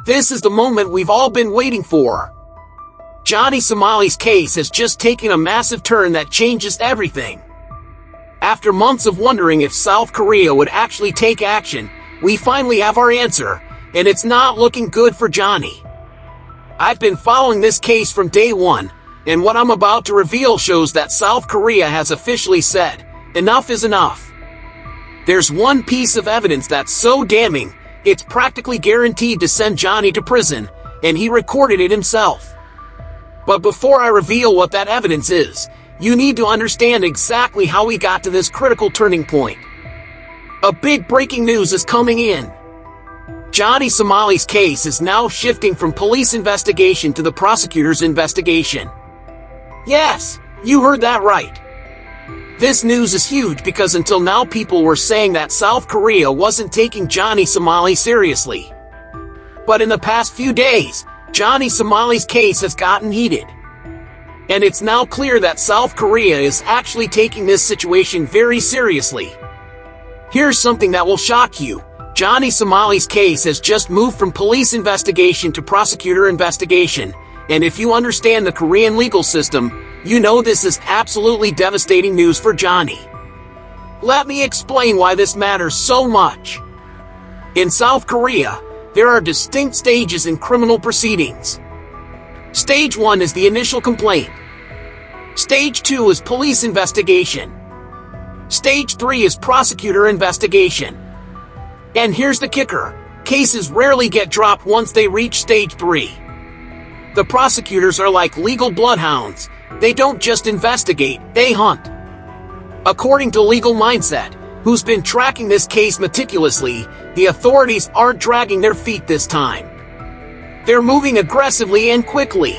This is the moment we've all been waiting for. Johnny Somali's case has just taken a massive turn that changes everything. After months of wondering if South Korea would actually take action, we finally have our answer, and it's not looking good for Johnny. I've been following this case from day one, and what I'm about to reveal shows that South Korea has officially said, enough is enough. There's one piece of evidence that's so damning, it's practically guaranteed to send Johnny to prison, and he recorded it himself. But before I reveal what that evidence is, you need to understand exactly how we got to this critical turning point. A big breaking news is coming in. Johnny Somali's case is now shifting from police investigation to the prosecutor's investigation. Yes, you heard that right. This news is huge because until now people were saying that South Korea wasn't taking Johnny Somali seriously. But in the past few days, Johnny Somali's case has gotten heated. And it's now clear that South Korea is actually taking this situation very seriously. Here's something that will shock you. Johnny Somali's case has just moved from police investigation to prosecutor investigation. And if you understand the Korean legal system, you know this is absolutely devastating news for Johnny. Let me explain why this matters so much. In South Korea, there are distinct stages in criminal proceedings. Stage 1 is the initial complaint. Stage 2 is police investigation. Stage 3 is prosecutor investigation. And here's the kicker. Cases rarely get dropped once they reach stage 3. The prosecutors are like legal bloodhounds. They don't just investigate, they hunt. According to Legal Mindset, who's been tracking this case meticulously, the authorities aren't dragging their feet this time. They're moving aggressively and quickly.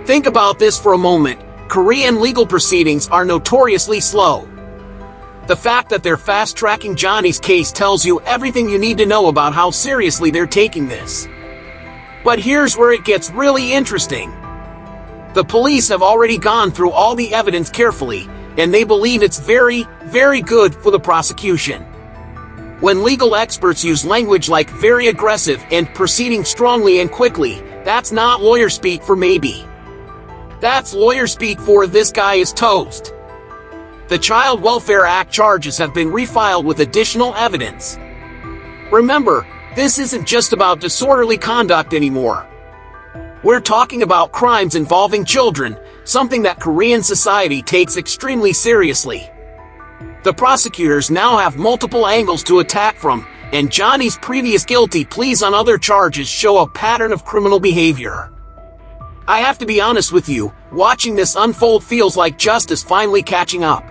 Think about this for a moment. Korean legal proceedings are notoriously slow. The fact that they're fast-tracking Johnny's case tells you everything you need to know about how seriously they're taking this. But here's where it gets really interesting. The police have already gone through all the evidence carefully, and they believe it's very, very good for the prosecution. When legal experts use language like very aggressive and proceeding strongly and quickly, that's not lawyer speak for maybe. That's lawyer speak for this guy is toast. The Child Welfare Act charges have been refiled with additional evidence. Remember, this isn't just about disorderly conduct anymore. We're talking about crimes involving children, something that Korean society takes extremely seriously. The prosecutors now have multiple angles to attack from, and Johnny's previous guilty pleas on other charges show a pattern of criminal behavior. I have to be honest with you, watching this unfold feels like justice finally catching up.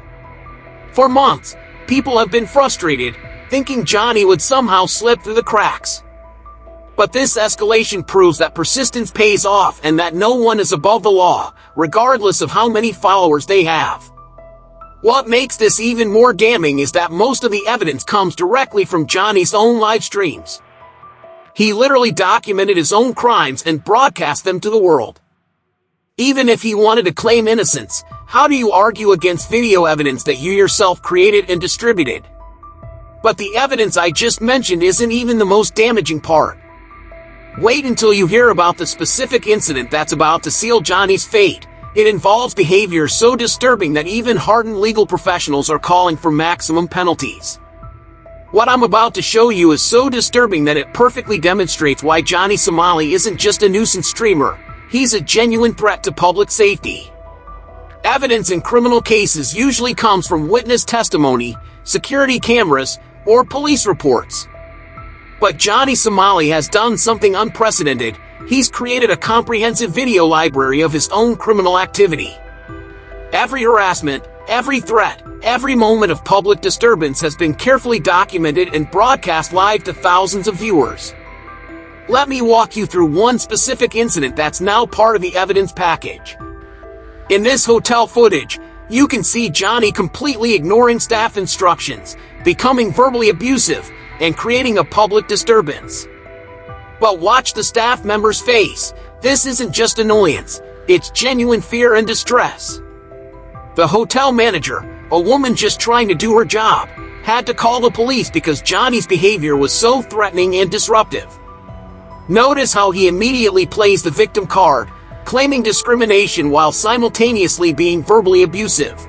For months, people have been frustrated, thinking Johnny would somehow slip through the cracks. But this escalation proves that persistence pays off and that no one is above the law, regardless of how many followers they have. What makes this even more damning is that most of the evidence comes directly from Johnny's own live streams. He literally documented his own crimes and broadcast them to the world. Even if he wanted to claim innocence, how do you argue against video evidence that you yourself created and distributed? But the evidence I just mentioned isn't even the most damaging part. Wait until you hear about the specific incident that's about to seal Johnny's fate. It involves behavior so disturbing that even hardened legal professionals are calling for maximum penalties. What I'm about to show you is so disturbing that it perfectly demonstrates why Johnny Somali isn't just a nuisance streamer, he's a genuine threat to public safety. Evidence in criminal cases usually comes from witness testimony, security cameras, or police reports. But Johnny Somali has done something unprecedented. He's created a comprehensive video library of his own criminal activity. Every harassment, every threat, every moment of public disturbance has been carefully documented and broadcast live to thousands of viewers. Let me walk you through one specific incident that's now part of the evidence package. In this hotel footage, you can see Johnny completely ignoring staff instructions, becoming verbally abusive, and creating a public disturbance. But watch the staff member's face. This isn't just annoyance, it's genuine fear and distress. The hotel manager, a woman just trying to do her job, had to call the police because Johnny's behavior was so threatening and disruptive. Notice how he immediately plays the victim card, claiming discrimination while simultaneously being verbally abusive.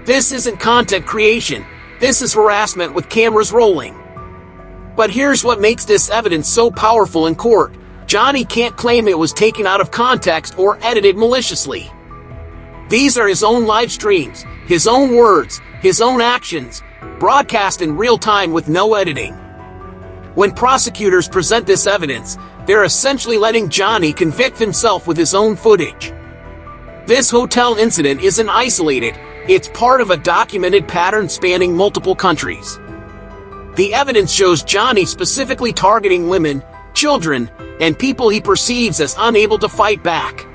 This isn't content creation, this is harassment with cameras rolling. But here's what makes this evidence so powerful in court. Johnny can't claim it was taken out of context or edited maliciously. These are his own live streams, his own words, his own actions, broadcast in real time with no editing. When prosecutors present this evidence, they're essentially letting Johnny convict himself with his own footage. This hotel incident isn't isolated, it's part of a documented pattern spanning multiple countries. The evidence shows Johnny specifically targeting women, children, and people he perceives as unable to fight back.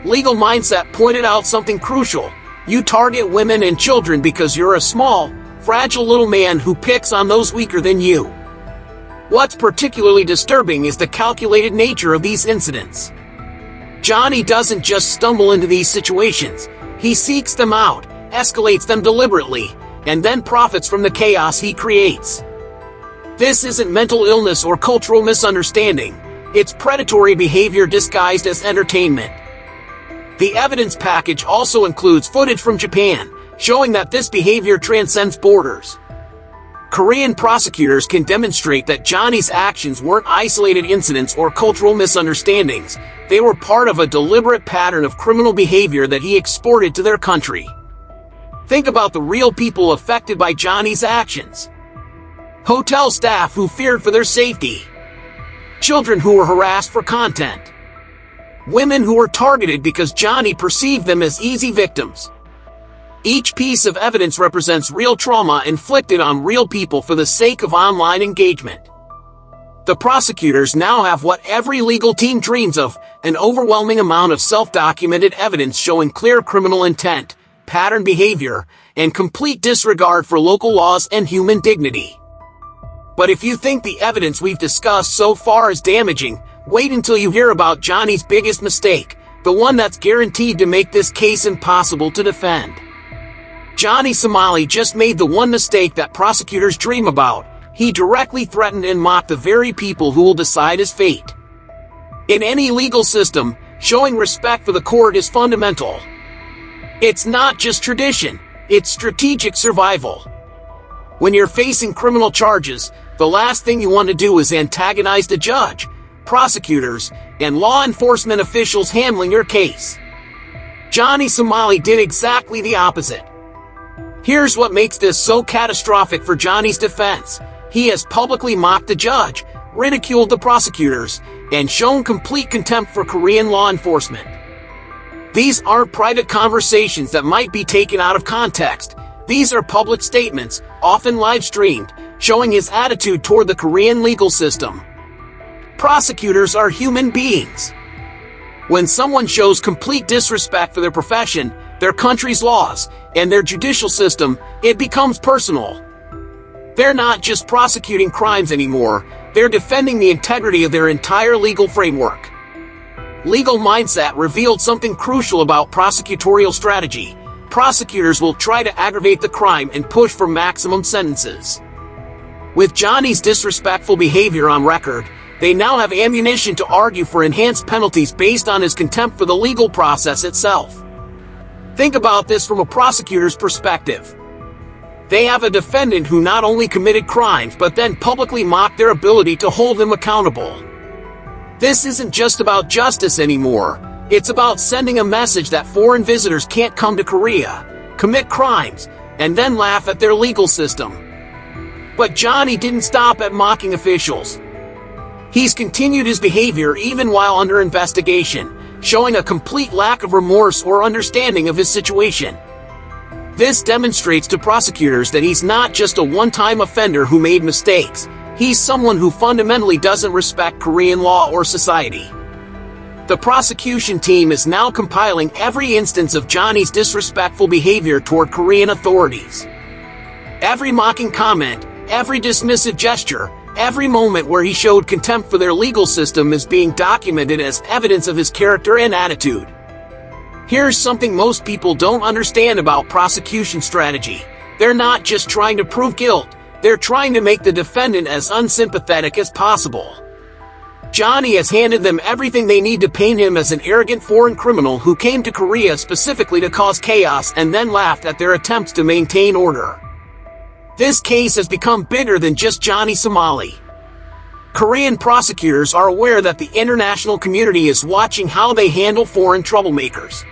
Legal Mindset pointed out something crucial. You target women and children because you're a small, fragile little man who picks on those weaker than you. What's particularly disturbing is the calculated nature of these incidents. Johnny doesn't just stumble into these situations. He seeks them out, escalates them deliberately, and then profits from the chaos he creates. This isn't mental illness or cultural misunderstanding. It's predatory behavior disguised as entertainment. The evidence package also includes footage from Japan, showing that this behavior transcends borders. Korean prosecutors can demonstrate that Johnny's actions weren't isolated incidents or cultural misunderstandings. They were part of a deliberate pattern of criminal behavior that he exported to their country. Think about the real people affected by Johnny's actions. Hotel staff who feared for their safety. Children who were harassed for content. Women who were targeted because Johnny perceived them as easy victims. Each piece of evidence represents real trauma inflicted on real people for the sake of online engagement. The prosecutors now have what every legal team dreams of, an overwhelming amount of self-documented evidence showing clear criminal intent, pattern behavior, and complete disregard for local laws and human dignity. But if you think the evidence we've discussed so far is damaging, wait until you hear about Johnny's biggest mistake, the one that's guaranteed to make this case impossible to defend. Johnny Somali just made the one mistake that prosecutors dream about. He directly threatened and mocked the very people who will decide his fate. In any legal system, showing respect for the court is fundamental. It's not just tradition, it's strategic survival. When you're facing criminal charges, the last thing you want to do is antagonize the judge, prosecutors, and law enforcement officials handling your case. Johnny Somali did exactly the opposite. Here's what makes this so catastrophic for Johnny's defense. He has publicly mocked the judge, ridiculed the prosecutors, and shown complete contempt for Korean law enforcement. These aren't private conversations that might be taken out of context. These are public statements, often live-streamed, showing his attitude toward the Korean legal system. Prosecutors are human beings. When someone shows complete disrespect for their profession, their country's laws, and their judicial system, it becomes personal. They're not just prosecuting crimes anymore, they're defending the integrity of their entire legal framework. Legal Mindset revealed something crucial about prosecutorial strategy. Prosecutors will try to aggravate the crime and push for maximum sentences. With Johnny's disrespectful behavior on record, they now have ammunition to argue for enhanced penalties based on his contempt for the legal process itself. Think about this from a prosecutor's perspective. They have a defendant who not only committed crimes but then publicly mocked their ability to hold them accountable. This isn't just about justice anymore. It's about sending a message that foreign visitors can't come to Korea, commit crimes, and then laugh at their legal system. But Johnny didn't stop at mocking officials. He's continued his behavior even while under investigation, showing a complete lack of remorse or understanding of his situation. This demonstrates to prosecutors that he's not just a one-time offender who made mistakes. He's someone who fundamentally doesn't respect Korean law or society. The prosecution team is now compiling every instance of Johnny's disrespectful behavior toward Korean authorities. Every mocking comment, every dismissive gesture, every moment where he showed contempt for their legal system is being documented as evidence of his character and attitude. Here's something most people don't understand about prosecution strategy. They're not just trying to prove guilt, they're trying to make the defendant as unsympathetic as possible. Johnny has handed them everything they need to paint him as an arrogant foreign criminal who came to Korea specifically to cause chaos and then laughed at their attempts to maintain order. This case has become bigger than just Johnny Somali. Korean prosecutors are aware that the international community is watching how they handle foreign troublemakers.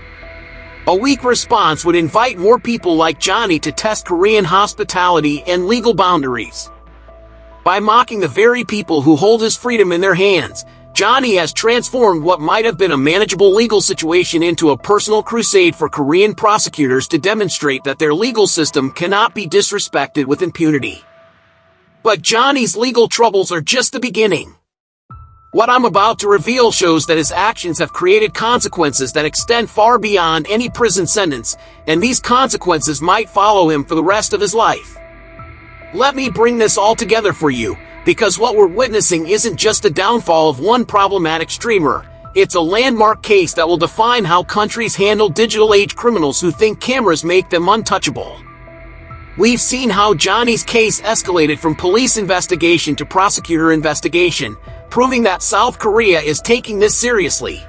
A weak response would invite more people like Johnny to test Korean hospitality and legal boundaries. By mocking the very people who hold his freedom in their hands, Johnny has transformed what might have been a manageable legal situation into a personal crusade for Korean prosecutors to demonstrate that their legal system cannot be disrespected with impunity. But Johnny's legal troubles are just the beginning. What I'm about to reveal shows that his actions have created consequences that extend far beyond any prison sentence, and these consequences might follow him for the rest of his life. Let me bring this all together for you, because what we're witnessing isn't just the downfall of one problematic streamer, it's a landmark case that will define how countries handle digital age criminals who think cameras make them untouchable. We've seen how Johnny's case escalated from police investigation to prosecutor investigation, proving that South Korea is taking this seriously.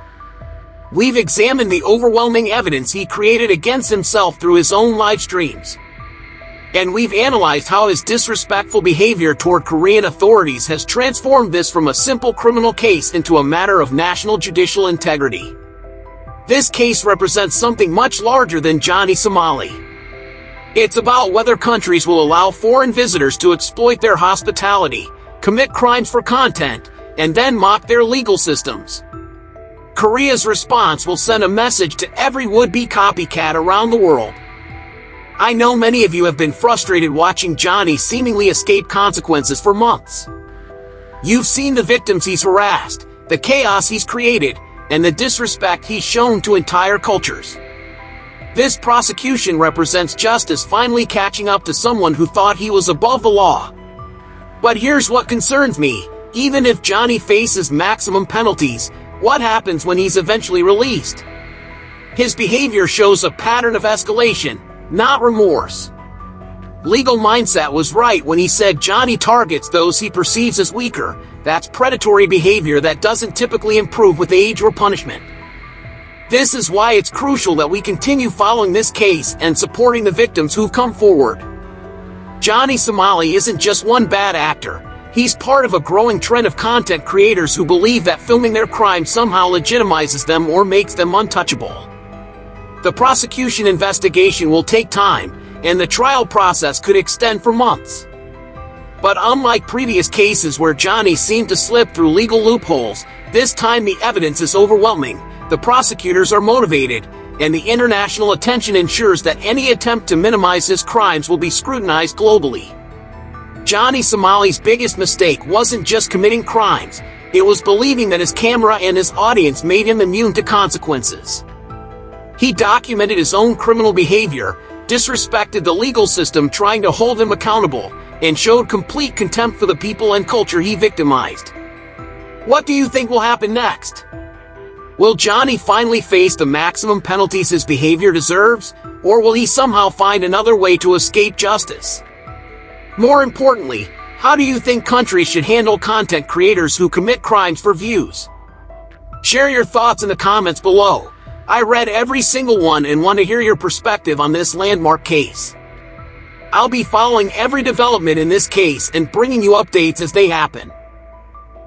We've examined the overwhelming evidence he created against himself through his own live streams. And we've analyzed how his disrespectful behavior toward Korean authorities has transformed this from a simple criminal case into a matter of national judicial integrity. This case represents something much larger than Johnny Somali. It's about whether countries will allow foreign visitors to exploit their hospitality, commit crimes for content, and then mock their legal systems. Korea's response will send a message to every would-be copycat around the world. I know many of you have been frustrated watching Johnny seemingly escape consequences for months. You've seen the victims he's harassed, the chaos he's created, and the disrespect he's shown to entire cultures. This prosecution represents justice finally catching up to someone who thought he was above the law. But here's what concerns me: even if Johnny faces maximum penalties, what happens when he's eventually released? His behavior shows a pattern of escalation, not remorse. Legal Mindset was right when he said Johnny targets those he perceives as weaker. That's predatory behavior that doesn't typically improve with age or punishment. This is why it's crucial that we continue following this case and supporting the victims who've come forward. Johnny Somali isn't just one bad actor. He's part of a growing trend of content creators who believe that filming their crime somehow legitimizes them or makes them untouchable. The prosecution investigation will take time, and the trial process could extend for months. But unlike previous cases where Johnny seemed to slip through legal loopholes, this time the evidence is overwhelming, the prosecutors are motivated, and the international attention ensures that any attempt to minimize his crimes will be scrutinized globally. Johnny Somali's biggest mistake wasn't just committing crimes, it was believing that his camera and his audience made him immune to consequences. He documented his own criminal behavior, disrespected the legal system trying to hold him accountable, and showed complete contempt for the people and culture he victimized. What do you think will happen next? Will Johnny finally face the maximum penalties his behavior deserves, or will he somehow find another way to escape justice? More importantly, how do you think countries should handle content creators who commit crimes for views? Share your thoughts in the comments below. I read every single one and want to hear your perspective on this landmark case. I'll be following every development in this case and bringing you updates as they happen.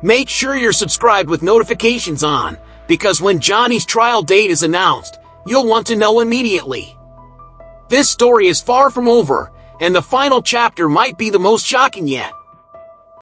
Make sure you're subscribed with notifications on, because when Johnny's trial date is announced, you'll want to know immediately. This story is far from over, and the final chapter might be the most shocking yet.